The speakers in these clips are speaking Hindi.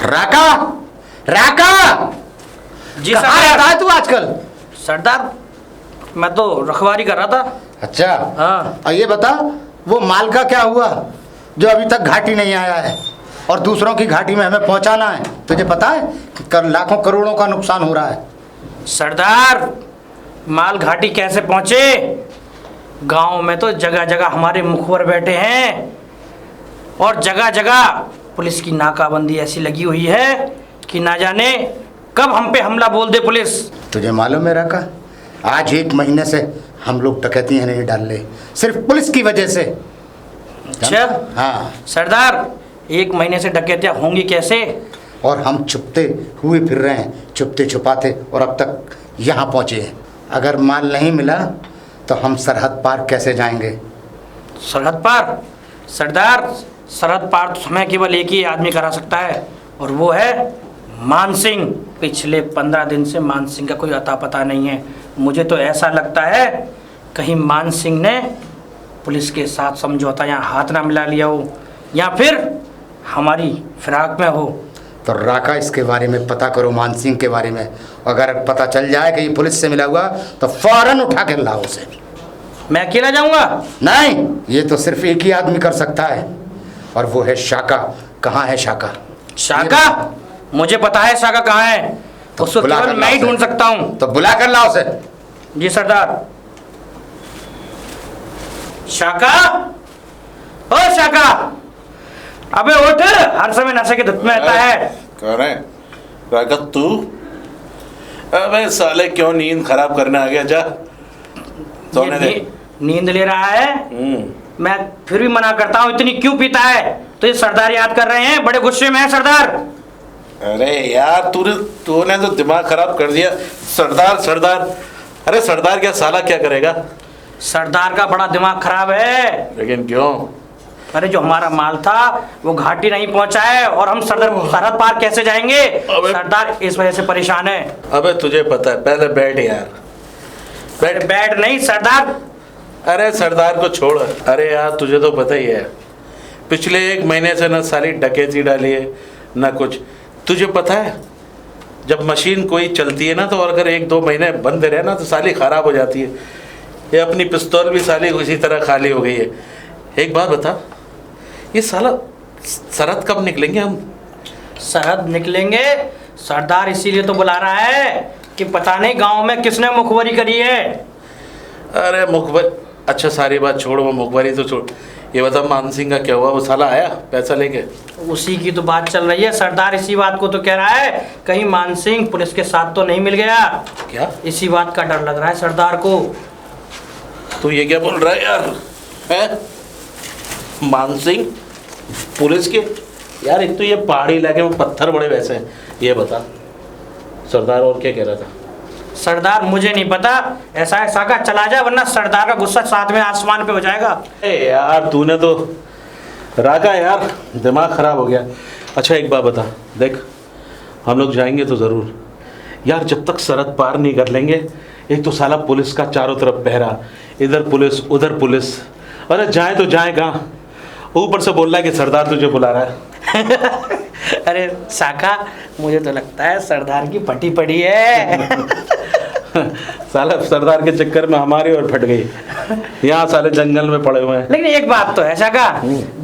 राका, राका, जी कहाँ रहता है तू आजकल? सरदार, मैं तो रखवारी कर रहा था। अच्छा, हाँ। और ये बता, वो माल का क्या हुआ जो अभी तक घाटी नहीं आया है और दूसरों की घाटी में हमें पहुंचाना है? तुझे पता है कि लाखों करोड़ों का नुकसान हो रहा है। सरदार, माल घाटी कैसे पहुंचे? गांव में तो जगह जगह हमारे मुखबर बैठे हैं और जगह जगह पुलिस की नाकाबंदी ऐसी लगी हुई है कि ना जाने कब हम पे हमला बोल दे पुलिस। तुझे मालूम है राका, आज 1 महीने से हम लोग डकैतियां नहीं डाल रहे, सिर्फ पुलिस की वजह से। अच्छा। हाँ। सरदार, 1 महीने से डकैतियां होंगी कैसे? और हम छुपते हुए फिर रहे हैं, छुपते छुपाते, और अब तक यहाँ पहुँचे हैं। अगर माल नहीं मिला तो हम सरहद पार कैसे जाएंगे? सरहद पार? सरदार, सरहद पार तो हमें केवल एक ही आदमी करा सकता है और वो है मान सिंह। पिछले 15 दिन से मान सिंह का कोई अता पता नहीं है। मुझे तो ऐसा लगता है कहीं मान सिंह ने पुलिस के साथ समझौता या हाथ ना मिला लिया हो या फिर हमारी फिराक में हो। तो राका, इसके बारे में पता करो, मान सिंह के बारे में। अगर पता चल जाए कि ये पुलिस से मिला हुआ तो फौरन उठा के लाओ उसे। मैं अकेला जाऊंगा? नहीं, ये तो सिर्फ एक ही आदमी कर सकता है और वो है शाका। कहाँ है शाका? शाका? मुझे पता है शाका कहाँ है। तो उसको बुला केवल कर मैं ही लाओ ढूंढ उसे। सकता हूँ। तो बुला कर लाओ उसे। जी सरदार। शाका, ओ शाका, अबे उठ, हर समय नशे के धुत में रहता है। कौन है? राका तू? अबे साले, क्यों नींद खराब करने आ गया? जा सोने दे। नींद ले रहा है। मैं फिर भी मना करता हूँ, इतनी क्यों पीता है? तो ये सरदार याद कर रहे हैं, बड़े गुस्से में है सरदार। अरे यार, तूने तो दिमाग खराब कर दिया। सरदार सरदार, अरे सरदार क्या, साला क्या करेगा? सरदार का बड़ा दिमाग खराब है। लेकिन क्यों? अरे जो हमारा माल था वो घाटी नहीं पहुंचा है और हम सरहद पार कैसे जाएंगे? सरदार इस वजह से परेशान है। अबे तुझे पता है, पहले बैठ यार। बैठ नहीं सरदार। अरे सरदार को छोड़। अरे यार, तुझे तो पता ही है, पिछले 1 महीने से ना सारी डकैती डाली है ना कुछ। तुझे पता है, जब मशीन कोई चलती है ना तो अगर 1-2 महीने बंद रहे ना तो साली खराब हो जाती है। ये अपनी पिस्तौल भी साली उसी तरह खाली हो गई है। एक बात बता, ये साला सरहद कब निकलेंगे हम? सरहद निकलेंगे सरदार, इसीलिए तो बुला रहा है कि पता नहीं गांव में किसने मुखबरी करी है। अरे मुखबर, अच्छा सारी बात छोड़, वो मुखबरी तो छोड़। ये बता, मान सिंह का क्या हुआ? वो साला आया पैसा लेके? उसी की तो बात चल रही है सरदार, इसी बात को तो कह रहा है कहीं मान सिंह पुलिस के साथ तो नहीं मिल गया। क्या? इसी बात का डर लग रहा है सरदार को। तू ये क्या बोल रहा है यार? है मान सिंह पुलिस के? यार एक तो ये पहाड़ी इलाके में पत्थर बड़े वैसे हैं। ये बता सरदार, और क्या कह रहा था? सरदार मुझे नहीं पता, ऐसा है साका चला जाए वरना सरदार का गुस्सा साथ में आसमान पे हो जाएगा। यार तूने तो राका यार, दिमाग खराब हो गया। अच्छा एक बात बता, देख हम लोग जाएंगे तो ज़रूर यार, जब तक सरहद पार नहीं कर लेंगे, एक तो साला पुलिस का चारों तरफ पहरा, इधर पुलिस उधर पुलिस। अरे जाए तो जाए कहाँ? ऊपर से बोल रहा है कि सरदार तुझे बुला रहा है। अरे साका, मुझे तो लगता है सरदार की फटी पड़ी है। साला सरदार के चक्कर में हमारी और फट गई। यहाँ साले जंगल में पड़े हुए हैं। लेकिन एक बात तो है साका,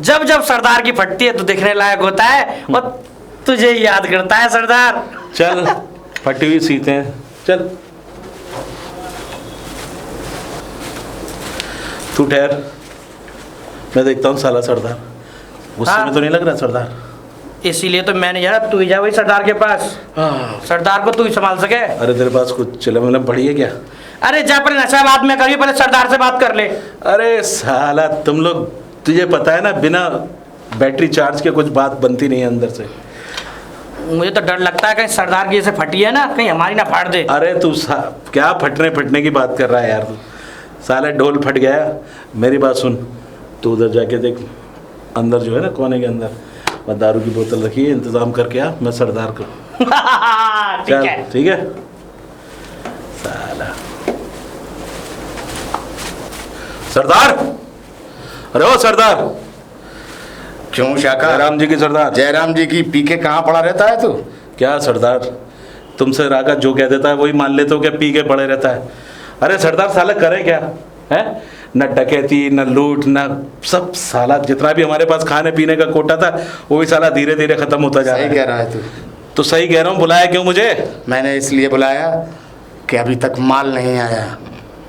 जब जब सरदार की फटती है तो देखने लायक होता है और तुझे याद करता है सरदार। चल फटी हुई सीते हैं, चल तू ठहर, मैं देखता हूँ साला सरदार गुस्से में तो नहीं लग रहा सरदार? इसीलिए तो मैंने यार तू ही जा वही सरदार के पास, सरदार को तू ही संभाल सके। अरे तेरे पास कुछ चिलम विलम पड़ी है क्या? अरे जा पहले नशा बात में करिए, पहले सरदार से बात कर ले। अरे साला तुम लोग, तुझे पता है ना, बिना बैटरी चार्ज के कुछ बात बनती नहीं है अंदर से। मुझे तो डर लगता है कहीं सरदार की जैसे फटी है ना, कहीं हमारी ना फाड़ दे। अरे तू क्या फटने की बात कर रहा है यार? तू साला ढोल फट गया। मेरी बात सुन, तू उधर जाके देख, अंदर जो है ना कोने के अंदर मैं दारू की बोतल रखी है, इंतजाम करके आ, मैं सरदार को। ठीक है ठीक है साला। सरदार, अरे ओ सरदार, क्यों शाका? जयराम जी की सरदार। जयराम जी की पी के कहाँ पड़ा रहता है तू? क्या सरदार, तुमसे राका जो कह देता है वही मान लेते हो क्या? पी के पड़े रहता है? अरे सरदार साला करे क्या है? न डकैती न लूट न सब, साला जितना भी हमारे पास खाने पीने का कोटा था वो भी साला धीरे धीरे खत्म होता जा रहा सही है। कह रहा है तू। तो सही कह रहा हूँ, बुलाया क्यों मुझे? मैंने इसलिए बुलाया कि अभी तक माल नहीं आया।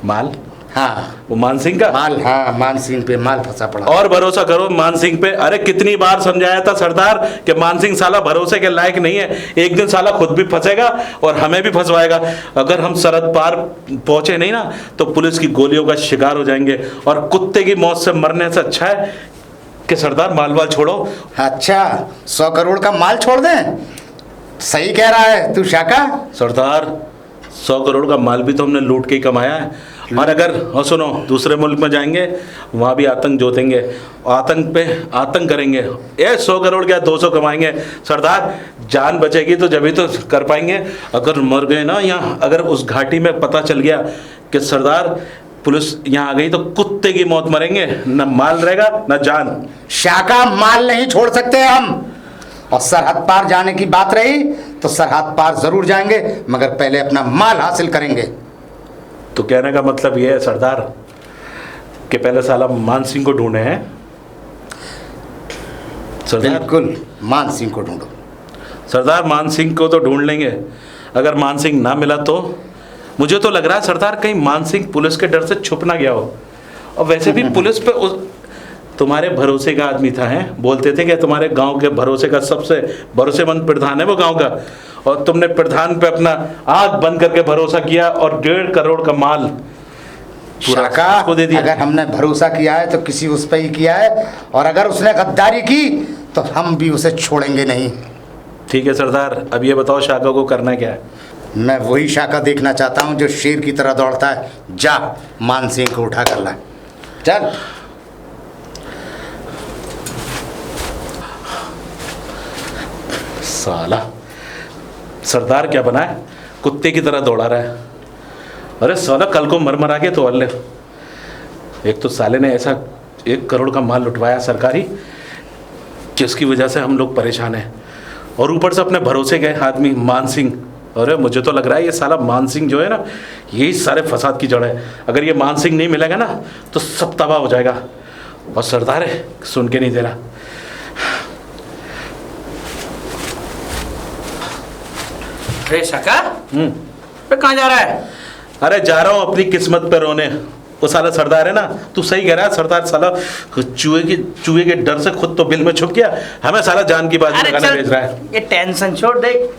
माल? हाँ वो मान सिंह का माल, हाँ मान सिंह पे माल फंसा पड़ा। और भरोसा करो मान सिंह पे। अरे कितनी बार समझाया था सरदार कि मान सिंह साला भरोसे के लायक नहीं है, एक दिन साला खुद भी फंसेगा और हमें भी फंसवाएगा। अगर हम सरहद पार पहुंचे नहीं ना तो पुलिस की गोलियों का शिकार हो जाएंगे, और कुत्ते की मौत से मरने से अच्छा है कि सरदार माल वाल छोड़ो। अच्छा 100 करोड़ का माल छोड़ दें? सही कह रहा है तू शाका। सरदार 100 करोड़ का माल भी तो हमने लूट के ही कमाया है। और अगर और सुनो, दूसरे मुल्क में जाएंगे वहाँ भी आतंक जोतेंगे, आतंक पे आतंक करेंगे। ये 100 करोड़ क्या 200 कमाएंगे सरदार। जान बचेगी तो जब ही तो कर पाएंगे। अगर मर गए ना यहाँ, अगर उस घाटी में पता चल गया कि सरदार पुलिस यहाँ आ गई तो कुत्ते की मौत मरेंगे, न माल रहेगा न जान। शाका माल नहीं छोड़ सकते हम, और सरहद पार जाने की बात रही तो सरहद पार जरूर जाएंगे, मगर पहले अपना माल हासिल करेंगे। तो कहने का मतलब ये है सरदार कि पहले साला मान सिंह को ढूंढे हैं सरदार। बिल्कुल मान सिंह को ढूंढो। सरदार मान सिंह को तो ढूंढ लेंगे, अगर मान सिंह ना मिला तो मुझे तो लग रहा है सरदार कहीं मान सिंह पुलिस के डर से छुप ना गया हो। और वैसे भी पुलिस पे तुम्हारे भरोसे का आदमी था, है बोलते थे कि तुम्हारे गांव के भरोसे का सबसे भरोसेमंद प्रधान है वो गांव का, और तुमने प्रधान पे अपना आंख बंद करके भरोसा किया और 1.5 करोड़ का माल पूरा शाका उसको दे दिया। अगर हमने भरोसा किया है तो किसी उस पर ही किया है, और अगर उसने गद्दारी की तो हम भी उसे छोड़ेंगे नहीं। ठीक है सरदार, अब ये बताओ शाका को करना क्या है? मैं वही शाका देखना चाहता हूँ जो शेर की तरह दौड़ता है। जा मान सिंह को उठा कर ला, चल। साला सरदार क्या बना है, कुत्ते की तरह दौड़ा रहा है। अरे साला कल को मर मरा के तो अल्ले, एक तो साले ने ऐसा 1 करोड़ का माल लुटवाया सरकारी, जिसकी वजह से हम लोग परेशान हैं, और ऊपर से अपने भरोसे गए आदमी मान सिंह। अरे मुझे तो लग रहा है ये साला मान सिंह जो है ना, यही सारे फसाद की जड़ है। अगर ये मान सिंह नहीं मिलेगा ना तो सब तबाह हो जाएगा। और सरदार है सुन के नहीं दे रहा। अरे शाका, पे कहाँ जा रहा है? अरे जा रहा हूँ अपनी किस्मत पे रोने। वो साला सरदार है ना, तू सही कह रहा है सरदार साला चूहे के डर से खुद तो बिल में छुप गया, हमें साला जान की बाजी लगाने भेज रहा है। ये टेंशन छोड़, देख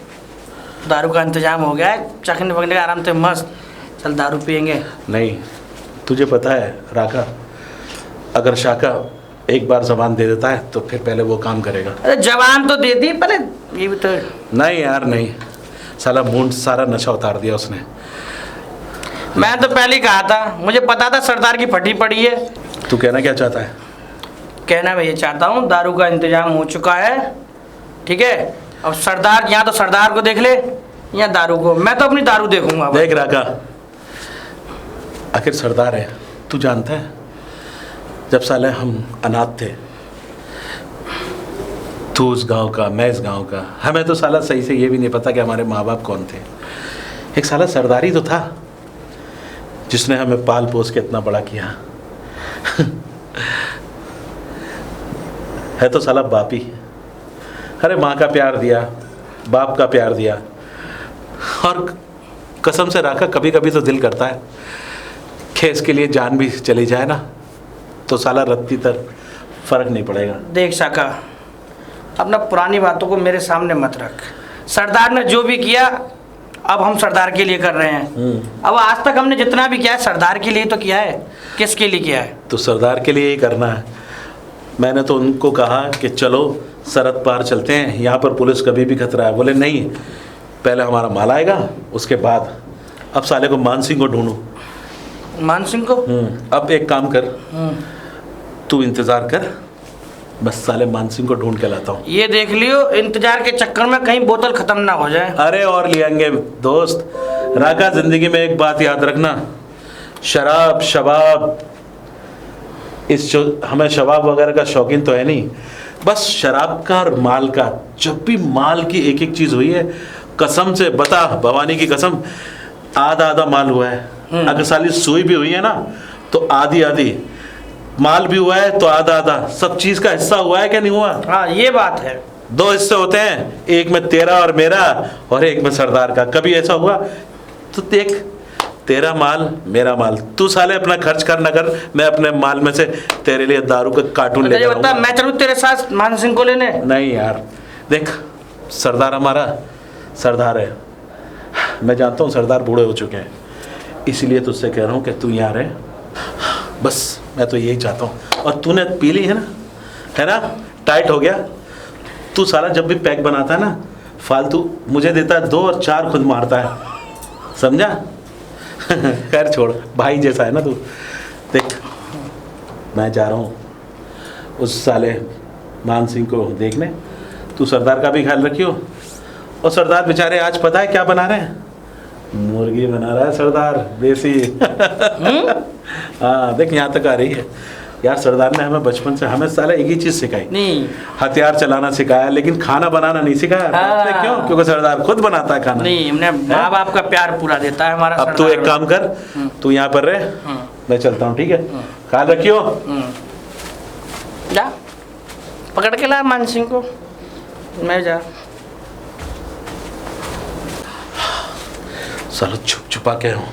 दारू का इंतजाम हो गया है, चखने पकने का आराम से मस्त। चल दारू पियेंगे। नहीं, तुझे पता है राका, अगर शाका एक बार जबान दे देता है तो फिर पहले वो काम करेगा। अरे जवान तो दे दी, पहले ये भी तो। नहीं यार नहीं, साला मूंड सारा नशा उतार दिया उसने। मैं तो पहले ही कहा था, मुझे पता था सरदार की फटी पड़ी है। तू कहना क्या चाहता है? कहना मैं ये चाहता हूँ, दारू का इंतजाम हो चुका है, ठीक है। अब सरदार, यहाँ तो सरदार को देख ले, यहाँ दारू को। मैं तो अपनी दारू देखूंगा। देख राका, आखिर सरदार है, तू जानता है जब साले हम अनाथ थे, तू उस गांव का मैं इस गांव का, हमें तो साला सही से ये भी नहीं पता कि हमारे माँ बाप कौन थे। एक साला सरदारी तो था जिसने हमें पाल पोस के इतना बड़ा किया। है तो साला बाप ही। अरे माँ का प्यार दिया, बाप का प्यार दिया, और कसम से राका कभी कभी तो दिल करता है कि इसके लिए जान भी चली जाए ना तो साला रत्ती तर फर्क नहीं पड़ेगा। देख शाका, अपना पुरानी बातों को मेरे सामने मत रख। सरदार ने जो भी किया अब हम सरदार के लिए कर रहे हैं। अब आज तक हमने जितना भी किया है सरदार के लिए तो किया है, किसके लिए किया है? तो सरदार के लिए ही करना है। मैंने तो उनको कहा कि चलो सरहद पार चलते हैं, यहाँ पर पुलिस कभी भी खतरा है। बोले नहीं, पहले हमारा माल आएगा उसके बाद। अब साले को मान सिंह को ढूंढूं। मान सिंह को? अब एक काम कर, तू इंतज़ार कर, बस साले मान सिंह को ढूंढ के लाता हूँ। ये देख लियो, इंतजार के चक्कर में कहीं बोतल खत्म ना हो जाए। अरे और ले आएंगे दोस्त। राका जिंदगी में एक बात याद रखना, शराब शबाब हमें शबाब वगैरह का शौकीन तो है नहीं, बस शराब का और माल का, जब भी माल की एक एक चीज हुई है, कसम से बता, भवानी की कसम, आधा आधा माल हुआ है। अगर साली सुई भी हुई है ना तो आधी आधी, माल भी हुआ है तो आधा आधा, सब चीज का हिस्सा हुआ है क्या नहीं हुआ? हाँ ये बात है। 2 हिस्से होते हैं, एक में तेरा और मेरा और एक में सरदार का। कभी ऐसा हुआ? तो देख, तेरा माल मेरा माल, तू साले अपना खर्च कर ना कर, मैं अपने माल में से तेरे लिए दारू का कार्टून ले बता, आऊंगा। मैं चलूँ तेरे साथ मान सिंह को लेने? नहीं यार, देख, सरदार हमारा सरदार है, मैं जानता हूँ सरदार बूढ़े हो चुके हैं, इसीलिए तुझसे कह रहा हूँ कि तू यहाँ रहे, बस मैं तो यही चाहता हूँ। और तूने पी ली है ना, टाइट हो गया। तू साला जब भी पैक बनाता है ना, फालतू मुझे देता है 2 और 4 खुद मारता है, समझा? खैर छोड़, भाई जैसा है ना तू। देख, मैं जा रहा हूँ उस साले मान सिंह को देखने, तू सरदार का भी ख्याल रखियो। और सरदार बेचारे आज पता है क्या बना रहे हैं? मुर्गी बना रहा है सरदार, देसी। हाँ देख, यहाँ तक आ रही है यार। सरदार ने हमें बचपन से हमें साला एक ही चीज सिखाई, नहीं, हथियार चलाना सिखाया, लेकिन खाना बनाना नहीं सिखाया। पता है क्यों? क्योंकि सरदार खुद बनाता है खाना। नहीं, हमने माँ बाप का प्यार पूरा देता है हमारा। अब तू एक काम कर, तू यहाँ पर रहे, मैं चलता हूँ, ठीक है? ख्याल रखियो। जा पकड़ के ला मान सिंह को, मैं जा। साला छुप छुपा के हूँ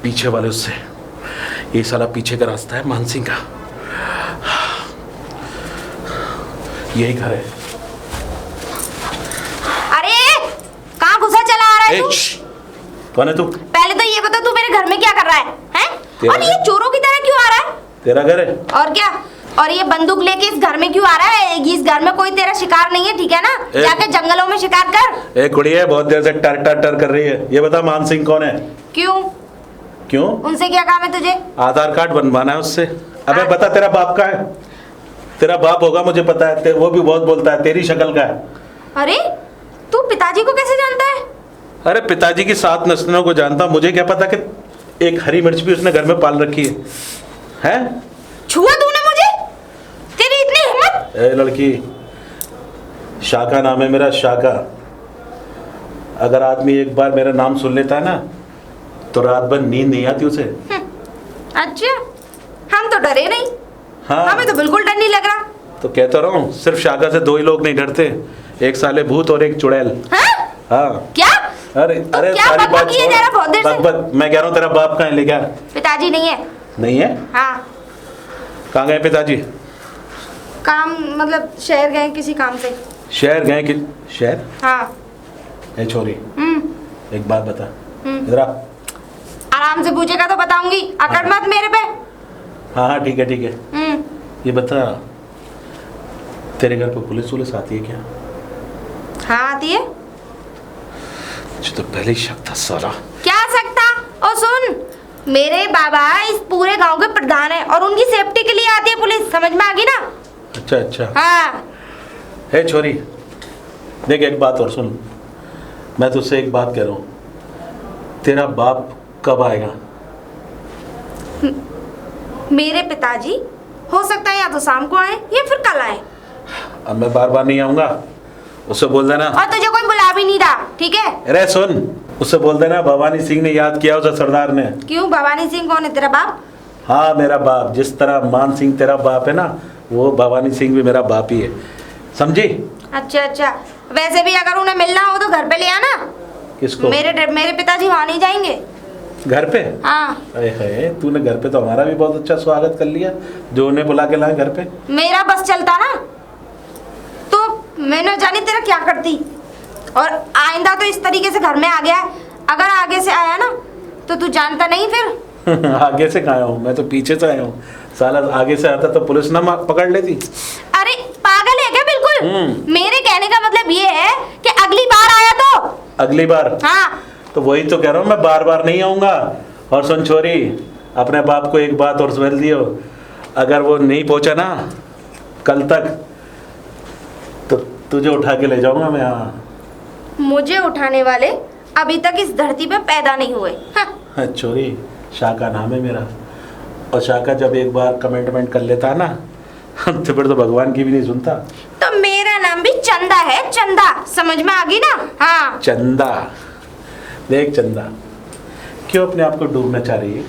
पीछे वाले उससे, ये साला पीछे का रास्ता है मान सिंह का, यही घर है। अरे कहाँ घुसा चला आ रहा है तू? कौन है तू? पहले तो ये बता, तू मेरे घर में क्या कर रहा है? हैं? और ये चोरों की तरह क्यों आ रहा है? तेरा घर है? और क्या? और ये बंदूक लेके इस घर में क्यों आ रहा है? इस घर में कोई तेरा शिकार नहीं है, ठीक है ना? जाके जंगलों में शिकार कर। एक कुड़ी है, बहुत देर से टर टर टर कर रही है। ये बता, मान सिंह कौन है? क्यों? क्यों? उनसे क्या काम है तुझे? आधार कार्ड बनवाना है उससे। अबे बता, तेरा बाप का है? तेरा बाप होगा, मुझे पता है, वो भी बहुत बोलता है, तेरी शक्ल का है। अरे तू पिताजी को कैसे जानता है? अरे पिताजी की 7 नस्लों को जानता, मुझे क्या पता कि एक हरी मिर्च भी उसने घर में पाल रखी है। हैं? छुआ तूने मुझे? तेरी इतनी हिम्मत? ए लड़की, शाका नाम है मेरा, शाका। अगर आदमी एक बार मेरा नाम सुन लेता है ना तो रात भर नींद नहीं आती उसे। अच्छा, हम तो डरे नहीं। हाँ, हमें तो बिल्कुल डर नहीं लग रहा। तो कहता रहा हूँ, सिर्फ शाका से 2 ही लोग नहीं डरते, एक साले भूत और एक चुड़ैल। हाँ? हाँ। क्या? अरे अरे क्या सारी बकबक बात किए जा रहा बहुत देर से? बक, मैं कह रहा हूँ तेरा बाप कहाँ है, ले क्या? पिताजी नहीं है। नहीं है? हाँ। कहाँ गए पिताजी? काम मतलब शहर गए किसी काम से। शहर गए कि शहर? हाँ। ए छोरी, एक बात बता, इधर आ। आराम से पूछेगा तो बताऊंगी, अकड़ मत मेरे पे। हाँ हाँ ठीक है ठीक है। ये बता, तेरे घर पर पुलिस आती है क्या? हाँ आती है। तो पहले ही शक था साला। क्या सकता? और सुन, मेरे बाबा इस पूरे गांव के प्रधान है और उनकी सेफ्टी के लिए आती है पुलिस, समझ में आ गई ना? अच्छा अच्छा। हाँ। हे छोरी, देख एक बात और सुन, मैं तुझसे एक बात कह रहा हूँ, तेरा बाप कब आएगा? मेरे पिताजी हो सकता है या तो शाम को आए या फिर कल आए। अब मैं बार बार नहीं आऊँगा, उससे बोल देना। और तुझे कोई बुला भी नहीं रहा, ठीक है? अरे सुन, उससे बोल देना भवानी सिंह ने याद किया उसे सरदार ने। क्यों? भवानी सिंह कौन है? तेरा बाप? हाँ मेरा बाप, जिस तरह मान सिंह तेरा बाप है ना, वो भवानी सिंह भी मेरा बाप ही है, समझी? अच्छा अच्छा। वैसे भी अगर उन्हें मिलना हो तो घर पे ले आना। किसको? मेरे पिताजी वहाँ नहीं जाएंगे। घर पे? हाँ। अरे तूने घर पे तो हमारा भी बहुत अच्छा स्वागत कर लिया, जो उन्हें बुला के लाए घर पे। मेरा बस चलता ना तो मैं न जाने तेरा क्या करती। और आइंदा तो इस तरीके से घर में आ गया है, अगर आगे से आया ना तो तू जानता नहीं फिर। आगे से कहाँ आया हूँ, मैं तो पीछे से आया हूँ। साला आगे से आता तो पुलिस ना पकड़ लेती। अरे पागल है क्या? बिल्कुल। मेरे कहने का मतलब ये है कि अगली बार आया तो। अगली बार? हाँ। तो वही तो कह रहा हूँ, मैं बार बार नहीं आऊँगा। और सुन छोरी, अपने बाप को एक बात और समझ लियो, अगर वो नहीं पहुँचा ना कल तक तो तुझे उठा के ले जाऊँगा मैं। हाँ, मुझे उठाने वाले अभी तक इस धरती पे पैदा नहीं हुए। हाँ। छोरी, शाका नाम है मेरा, और शाका जब एक बार कमेंटमेंट कर लेता है ना तो फिर तो भगवान की भी नहीं सुनता। तो मेरा नाम भी चंदा है, चंदा, समझ में आ गई ना? हाँ। चंदा, देख चंदा, क्यों अपने आप को डूबना चाह रही है?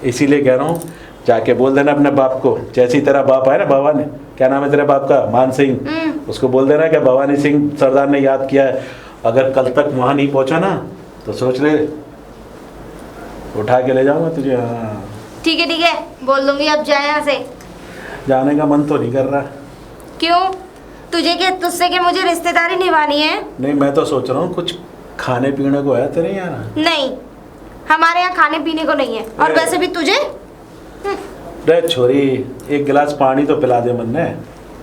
इसीलिए कह रहा हूँ, जाके बोल देना अपने बाप को, जैसे ही तेरा बाप आया ना भवानी, क्या नाम है तेरे बाप का, मान सिंह, उसको बोल देना कि भवानी सिंह सरदार ने याद किया है। अगर कल तक वहाँ नहीं पहुँचा ना तो सोच ले, उठा के ले जाऊंगा तुझे। हाँ, ठीक है, बोल दूंगी। अब जाए यहाँ से। जाने का मन तो नहीं कर रहा। क्यों? तुझे क्या, तुझसे क्या मुझे रिश्तेदारी निभानी है? नहीं, मैं तो सोच रहा हूँ कुछ खाने पीने को है तेरे यहाँ? नहीं, हमारे यहाँ खाने पीने को नहीं है। और वैसे भी तुझे रे छोरी, एक गिलास पानी तो पिला दे मन ने।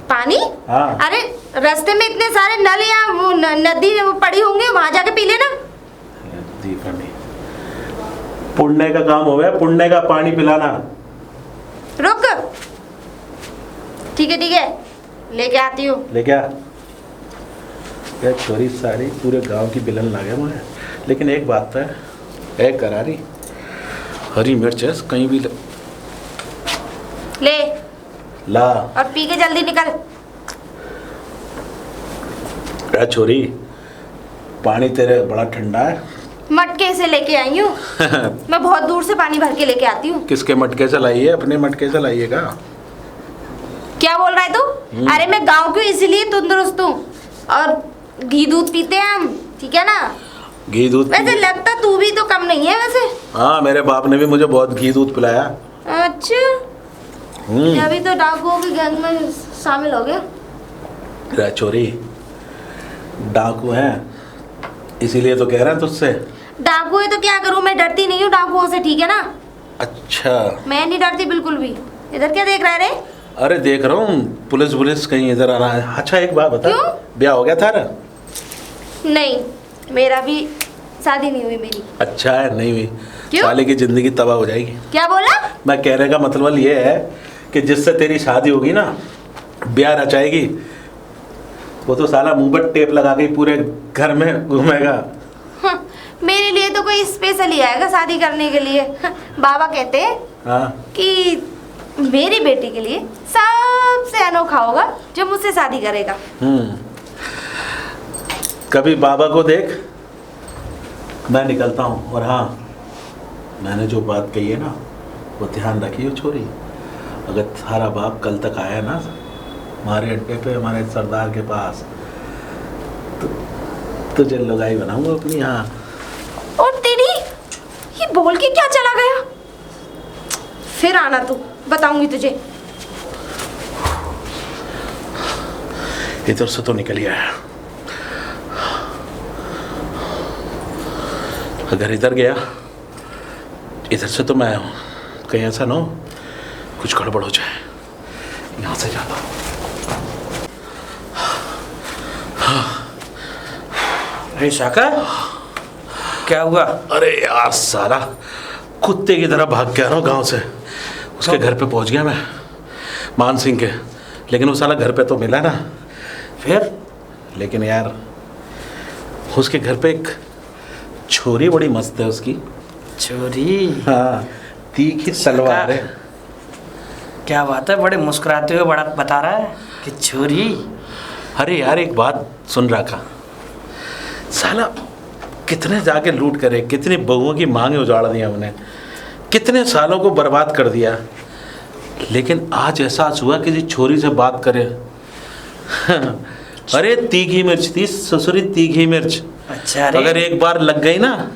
पानी? हाँ। अरे रास्ते में इतने सारे नल या वो नदी वो पड़ी होंगे, वहां जाके पी लेना। नदी पानी पुण्य का काम हो गया, पुण्य का पानी पिलाना। रुक, ठीक है, लेके आती हूँ। ले क्या? ये छोरी सारी पूरे गांव की बिलन लगे मुझे। लेकिन एक बात तो है, एक करारी हरी मिर्च है, कहीं भी ले ला। और पी के जल्दी निकल। क्या छोरी, पानी तेरे बड़ा ठंडा है। मटके से लेके आई हूँ। मैं बहुत दूर से पानी भर के लेके आती हूँ। किसके मटके से लाई है? अपने मटके से लाइएगा। क्या बोल रहा है तू? अरे मैं गांव की हूँ, इसीलिए तंदुरुस्त हूँ। और घी दूध पीते हैं हम, ठीक है ना? घी दूध वैसे लगता तू भी तो कम नहीं है वैसे। हाँ, मेरे बाप ने भी मुझे बहुत घी दूध पिलाया। अच्छा, अभी तो डाकुओं की गैंग में शामिल हो गया। क्या छोरी, डाकू हैं इसीलिए तो कह रहे हैं तुझसे। डाकू है तो क्या करूँ, मैं डरती नहीं हूँ डाकुओं से, ठीक है ना? अच्छा, मैं नहीं डरती बिल्कुल भी। इधर क्या देख रहा है रे? अरे देख रहा हूँ पुलिस कहीं इधर आ रहा है। अच्छा एक बात बता, क्यों? ब्याह हो गया थारा? नहीं, मेरा भी शादी नहीं हुई मेरी। अच्छा है, नहीं हुई? क्यों? साले की जिंदगी तबाह हो जाएगी। क्या बोला? मैं कहने का मतलब ये है कि जिससे तेरी शादी होगी ना, ब्याह रचाएगी, वो तो साला मुंह पर टेप लगा के पूरे घर में घूमेगा। हाँ, मेरे लिए तो कोई स्पेशल ही आएगा शादी करने के लिए। बाबा कहते हैं हाँ, कि मेरी बेटी के लिए सबसे अनोखा होगा जो मुझसे शादी करेगा। कभी बाबा को देख, मैं निकलता हूँ। और हाँ, मैंने जो बात कही है ना, वो ध्यान रखियो छोरी। अगर थारा बाप कल तक आया ना हमारे अड्डे पे, हमारे सरदार के पास, तो तुझे लुगाई बनाऊंगा अपनी। हाँ, और तेरी ये बोल के क्या चला गया? फिर आना तू, बताऊंगी तुझे। इधर से तो निकल गया। अगर इधर गया, इधर से तो मैं कहीं ऐसा ना हो कुछ गड़बड़ हो जाए। यहाँ से जाता हूँ। अरे शाका, क्या हुआ? अरे यार, सारा कुत्ते की तरह भाग के आ रहा हूँ गाँव से। उसके घर पे पहुँच गया मैं, मान सिंह के। लेकिन वो साला घर पे तो मिला ना। फिर? लेकिन यार, उसके घर पे एक छोरी बड़ी मस्त है उसकी। छोरी? हाँ, तीखी तलवार है। क्या बात है, बड़े मुस्कुराते हुए बड़ा बता रहा है कि छोरी। अरे यार, एक बात सुन रहा था, साला कितने जाके लूट करे, कितनी बहुओं की मांगे उजाड़ दी हमने, कितने सालों को बर्बाद कर दिया। लेकिन आज एहसास हुआ किसी छोरी से बात करे। अरे तीखी मिर्च थी ससुरी, तीखी मिर्च। अच्छा, अरे अगर एक बार लग गई ना,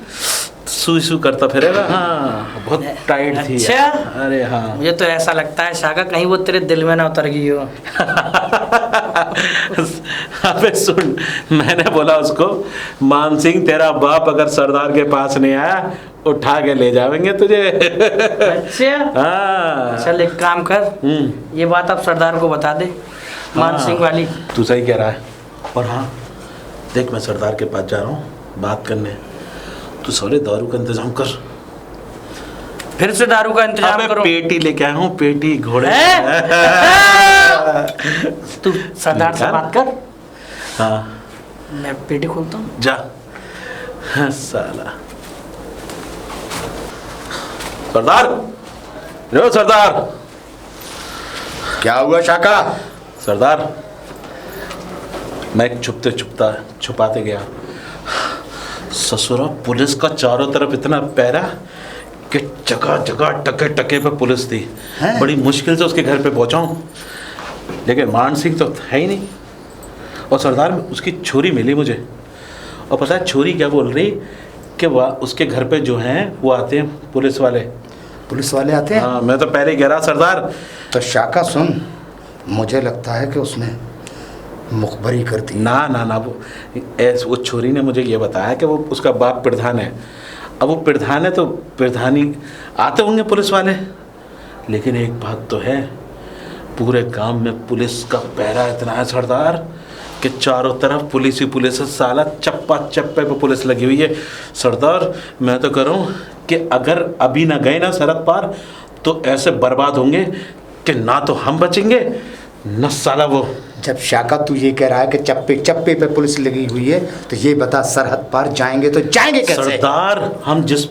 सू सू करता फिरेगा। हाँ, बहुत टाइट थी। अच्छा? अरे हाँ, मुझे तो ऐसा लगता है शाका कहीं वो तेरे दिल में ना उतर गई हो। अबे सुन, मैंने बोला उसको, मान सिंह तेरा बाप अगर सरदार के पास नहीं आया, उठा के ले जाएंगे तुझे। अच्छा हाँ, चल एक काम कर, ये बात आप सरदार को बता दे, मान सिंह वाली। तू सही कह रहा है। और हाँ देख, मैं सरदार के पास जा रहा हूँ बात करने, तू सारे दारू का इंतजाम कर। फिर से दारू का इंतजाम अबे करो? पेटी लेके आया हूँ, पेटी घोड़े। तू सरदार से बात कर, हाँ, मैं पेटी खोलता हूँ। जा। हाँ, साला सरदार, लो सरदार। क्या हुआ शाका? सरदार, मैं छुपाते गया। ससुरा पुलिस का चारों तरफ इतना पहरा कि जगह जगह टके टके पे पुलिस थी। हैं? बड़ी मुश्किल से उसके घर पे पहुंचा हूं, लेकिन मान सिंह तो है ही नहीं। और सरदार, उसकी छुरी मिली मुझे, और पता है छुरी क्या बोल रही कि वह उसके घर पे जो हैं वो आते हैं पुलिस वाले। पुलिस वाले आते हैं? हाँ, मैं तो पहले ही कह रहा सरदार। तो शाका सुन, मुझे लगता है कि उसने मुखबरी कर दी। ना ना ना, वो छोरी ने मुझे ये बताया कि वो उसका बाप प्रधान है। अब वो प्रधान है तो प्रधानी आते होंगे पुलिस वाले, लेकिन एक बात तो है, पूरे गांव में पुलिस का पहरा इतना है सरदार कि चारों तरफ पुलिस ही पुलिस है। साला चप्पा चप्पे पे पुलिस लगी हुई है सरदार। मैं तो कह रहा हूँ कि अगर अभी ना गए ना सरहद पार तो ऐसे बर्बाद होंगे कि ना तो हम बचेंगे न साला वो। जब शाका तू ये कह रहा है कि चप्पे चप्पे पे पुलिस लगी हुई है, तो ये बता सरहद पार जाएंगे तो जाएंगे कैसे? सरदार, हम जिस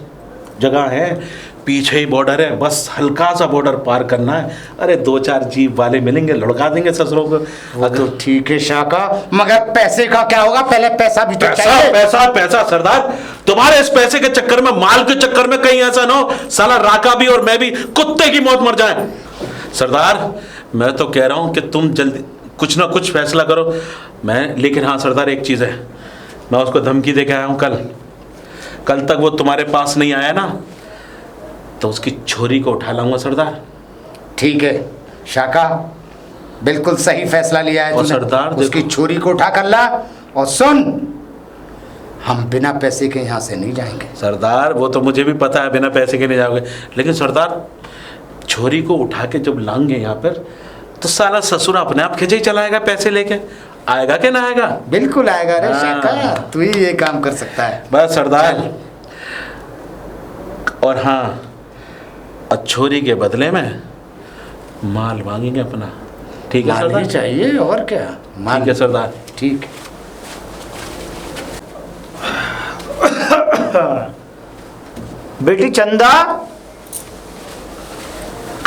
जगह हैं पीछे ही बॉर्डर है, बस हल्का सा बॉर्डर पार करना है। अरे 2-4 जीप वाले मिलेंगे, लुढ़का देंगे ससुरों को। वो तो ठीक है शाका, मगर पैसे का क्या होगा? पहले पैसा भी तो पैसा चाहिए। पैसा पैसा सरदार, तुम्हारे इस पैसे के चक्कर में, माल के चक्कर में कहीं ऐसा ना हो साला राका भी और मैं भी कुत्ते की मौत मर जाए। सरदार, मैं तो कह रहा हूं कि तुम जल्दी कुछ ना कुछ फैसला करो। लेकिन हाँ सरदार, एक चीज़ है, मैं उसको धमकी दे के आया हूँ। कल तक वो तुम्हारे पास नहीं आया ना, तो उसकी छोरी को उठा लाऊंगा सरदार। ठीक है शाका, बिल्कुल सही फैसला लिया है और तूने। सरदार उसकी छोरी को उठा कर ला। और सुन, हम बिना पैसे के यहाँ से नहीं जाएंगे। सरदार, वो तो मुझे भी पता है बिना पैसे के नहीं जाओगे, लेकिन सरदार छोरी को उठा के जब लाएंगे यहाँ पर, तो साला ससुर अपने आप खिंचे ही चलाएगा पैसे लेके। आएगा कि ना आएगा? बिल्कुल आएगा रे हाँ। शाका, तू ही ये काम कर सकता है। बस सरदार। और हाँ, छोरी के बदले में माल मांगेंगे अपना। ठीक है माल सरदार? ही चाहिए और क्या? ठीक है सरदार। ठीक। बेटी चंदा।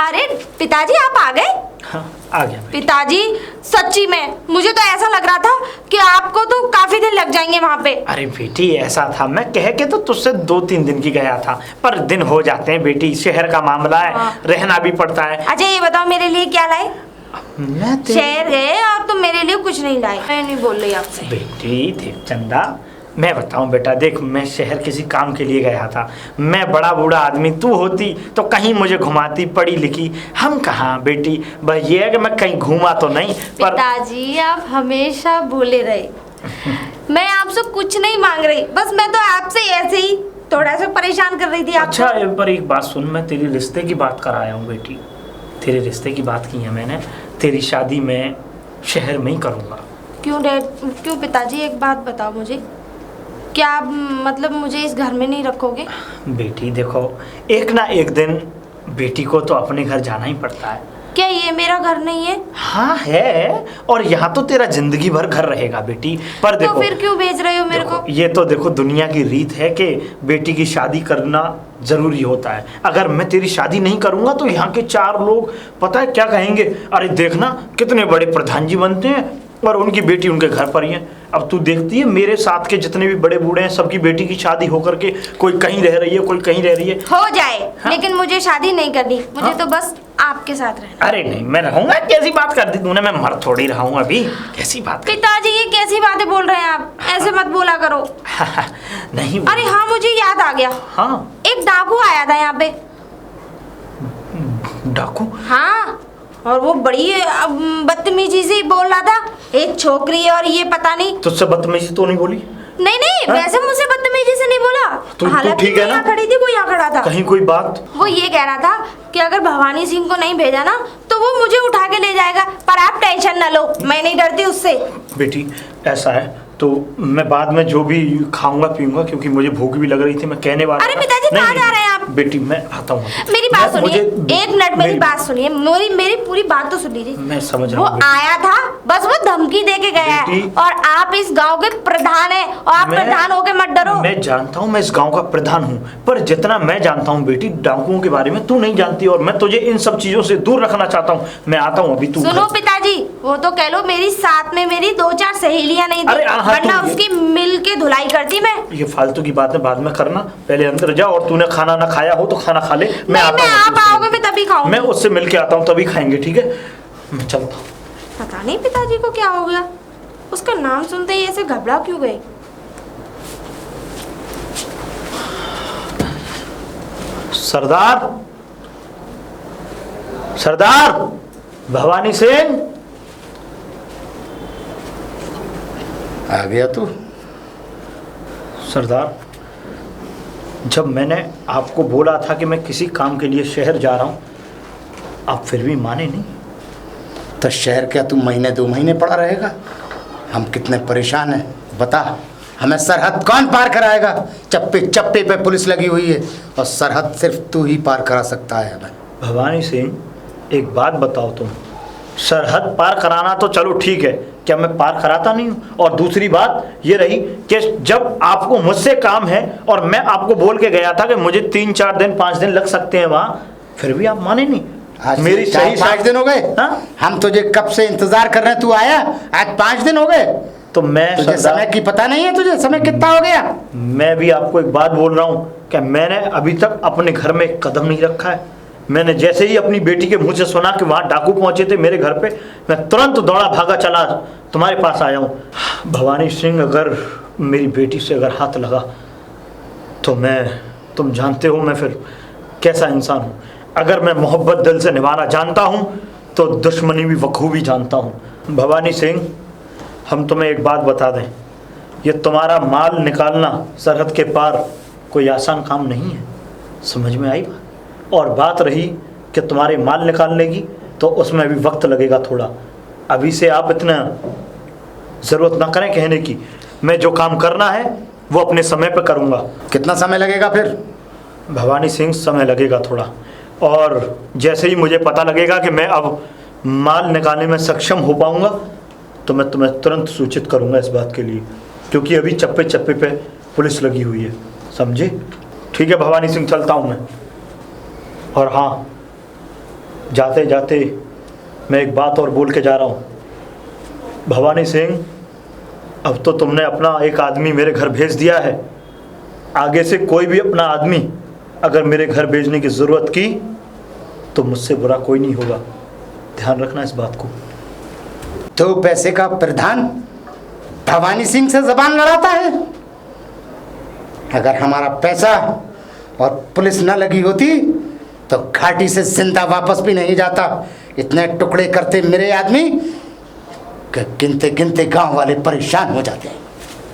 अरे पिताजी, आप आ गए? हाँ, आ गया। पिताजी, सच्ची में मुझे तो ऐसा लग रहा था कि आपको तो काफी दिन लग जाएंगे वहाँ पे। अरे बेटी, ऐसा था, मैं कह के तो तुझसे 2-3 दिन की गया था, पर दिन हो जाते हैं बेटी, शहर का मामला है। हाँ। रहना भी पड़ता है। अच्छा ये बताओ, मेरे लिए क्या लाए? मैं शहर गए और तुम मेरे लिए कुछ नहीं लाए। मैं नहीं बोल रही आपसे। बेटी देख चंदा, मैं बताऊं बेटा, देख मैं शहर किसी काम के लिए गया था। मैं बड़ा बूढ़ा आदमी, तू होती तो कहीं मुझे घुमाती, पढ़ी लिखी। हम कहाँ बेटी, बस ये है कि मैं कहीं घूमा तो नहीं, पर पिताजी आप हमेशा बोले रहे। मैं आपसे कुछ नहीं मांग रही, बस मैं तो आपसे ऐसे ही थोड़ा सा परेशान कर रही थी आपको। अच्छा पर एक बात सुन, मैं तेरी रिश्ते की बात कराया हूँ बेटी, तेरे रिश्ते की बात की है मैंने। तेरी शादी मैं शहर में ही करूँगा। क्यों डैड, क्यों पिताजी? एक बात बताओ मुझे, क्या आप मतलब मुझे इस घर में नहीं रखोगे? बेटी देखो, एक ना एक दिन बेटी को तो अपने घर जाना ही पड़ता है। क्या ये मेरा घर नहीं है? हाँ है, और यहाँ तो तेरा जिंदगी भर घर रहेगा बेटी। पर देखो, तो फिर क्यों भेज रहे हो मेरे को? ये तो देखो दुनिया की रीत है कि बेटी की शादी करना जरूरी होता है। अगर मैं तेरी शादी नहीं करूंगा तो यहाँ के 4 लोग पता है क्या कहेंगे, अरे देखना कितने बड़े प्रधान जी बनते हैं और उनकी बेटी उनके घर पर ही है। अब तू देखती है मेरे साथ के जितने भी बड़े बूढ़े हैं, सबकी बेटी की शादी होकर के कोई कहीं रह रही है, कोई कहीं रह रही है। हो जाए, हाँ? लेकिन मुझे शादी नहीं करनी, मुझे हाँ? तो बस आपके साथ रहना। अरे नहीं, मैं रहूंगा। कैसी बात कर दी तूने, मैं मर थोड़ी रहा हूँ अभी, कैसी बात। पिताजी ये कैसी बातें बोल रहे हैं आप? ऐसे मत बोला करो। नहीं अरे हाँ, मुझे याद आ गया। हाँ, एक डाकू आया था यहाँ पे। डाकू? हाँ, और वो बड़ी बदतमीजी से बोल रहा था, एक छोकरी है और ये पता नहीं। तुझसे बदतमीजी तो नहीं बोली? नहीं नहीं, हाँ? वैसे मुझसे बदतमीजी से नहीं बोला। तो हालांकि ठीक है मैं ना? यहाँ खड़ी थी, वो यहाँ खड़ा था। कहीं कोई बात? वो ये कह रहा था कि अगर भवानी सिंह को नहीं भेजा ना तो वो मुझे उठा के ले जाएगा, पर आप टेंशन न लो, मैं नहीं डरती उससे। बेटी ऐसा है, तो मैं बाद में जो भी खाऊंगा पीऊंगा, क्योंकि मुझे भूख भी लग रही थी, मैं कहने वाला अरे था। पिताजी, नहीं, कहाँ नहीं, जा रहे हैं आप? बेटी मैं आता हूँ। मेरी बात मैं- सुनिए, मुझे- एक मिनट मेरी मेरी- बात सुनिए, मेरी पूरी बात तो सुन लीजिए। मैं समझ रहा वो हूँ बेटी। आया था, बस वो धमकी दे के गया है, बेटी- और आप इस गांव के प्रधान हैं, और आप मैं- प्रधान होके मत डरो। मैं जानता हूँ मैं इस गांव का प्रधान हूँ, पर जितना मैं जानता हूँ बेटी, डाकुओं के बारे में तू नहीं जानती, और मैं तुझे इन सब चीजों से दूर रखना चाहता हूँ। मैं आता हूँ अभी, तू सुनो पिताजी, वो तो कह लो मेरी साथ में मेरी 2-4 सहेलियां नहीं अरे थी, हाँ, वरना तुम ये- उसकी मिल के धुलाई करती मैं। ये फालतू की बातें बाद में करना, पहले अंदर जा, और तूने खाना ना खाया हो तो खाना खा ले। मैं नहीं, आता मैं हूँ आप अभी। आओगे मैं तभी खाऊंगी। मैं उससे मिल के आता हूँ, तभी खाएंगे, ठीक है? मैं चलता हूँ। पता नहीं पिताजी को क्या हो गया, उसका नाम सुनते ही ऐसे घबरा क्यों गए। सरदार, सरदार भवानी सिंह, आ गया तू? सरदार, जब मैंने आपको बोला था कि मैं किसी काम के लिए शहर जा रहा हूँ, आप फिर भी माने नहीं। तो शहर क्या तू महीने 2 महीने पड़ा रहेगा? हम कितने परेशान हैं बता। हमें सरहद कौन पार कराएगा? चप्पे चप्पे पे पुलिस लगी हुई है, और सरहद सिर्फ तू ही पार करा सकता है हमें। भवानी सिंह, एक बात बताओ, तुम सरहद पार कराना तो चलो ठीक है, क्या मैं पार कराता नहीं हूँ? और दूसरी बात ये रही कि जब आपको मुझसे काम है और मैं आपको बोल के गया था कि मुझे 3-4 दिन 5 दिन लग सकते हैं वहाँ, फिर भी आप माने नहीं। आज मेरी सही 5 दिन हो गए। हाँ? हम तुझे कब से इंतजार कर रहे हैं, तू आया, आज 5 दिन हो गए। तो मैं तुझे सरदार, समय की पता नहीं है? तुझे समय कितना हो गया? मैं भी आपको एक बात बोल रहा हूँ कि मैंने अभी तक अपने घर में एक कदम नहीं रखा है। मैंने जैसे ही अपनी बेटी के मुंह से सुना कि वहाँ डाकू पहुँचे थे मेरे घर पे, मैं तुरंत दौड़ा भागा चला तुम्हारे पास आया हूँ। भवानी सिंह, अगर मेरी बेटी से अगर हाथ लगा तो तुम जानते हो मैं फिर कैसा इंसान हूँ। अगर मैं मोहब्बत दिल से निभाना जानता हूँ तो दुश्मनी भी बखूबी जानता हूँ। भवानी सिंह, हम तुम्हें एक बात बता दें, ये तुम्हारा माल निकालना सरहद के पार कोई आसान काम नहीं है, समझ में आई बात? और बात रही कि तुम्हारे माल निकालने की, तो उसमें भी वक्त लगेगा थोड़ा। अभी से आप इतना ज़रूरत ना करें कहने की, मैं जो काम करना है वो अपने समय पर करूँगा। कितना समय लगेगा फिर? भवानी सिंह, समय लगेगा थोड़ा, और जैसे ही मुझे पता लगेगा कि मैं अब माल निकालने में सक्षम हो पाऊँगा तो मैं तुम्हें तुरंत सूचित करूँगा इस बात के लिए, क्योंकि अभी चप्पे चप्पे पे पुलिस लगी हुई है, समझे? ठीक है भवानी सिंह, चलता हूँ मैं। और हाँ, जाते जाते मैं एक बात और बोल के जा रहा हूँ। भवानी सिंह, अब तो तुमने अपना एक आदमी मेरे घर भेज दिया है, आगे से कोई भी अपना आदमी अगर मेरे घर भेजने की ज़रूरत की तो मुझसे बुरा कोई नहीं होगा, ध्यान रखना इस बात को। तो पैसे का प्रधान भवानी सिंह से जबान लड़ाता है? अगर हमारा पैसा और पुलिस न लगी होती तो घाटी से जिंदा वापस भी नहीं जाता। इतने टुकड़े करते मेरे आदमी कि गिनते गिनते गांव वाले परेशान हो जाते हैं।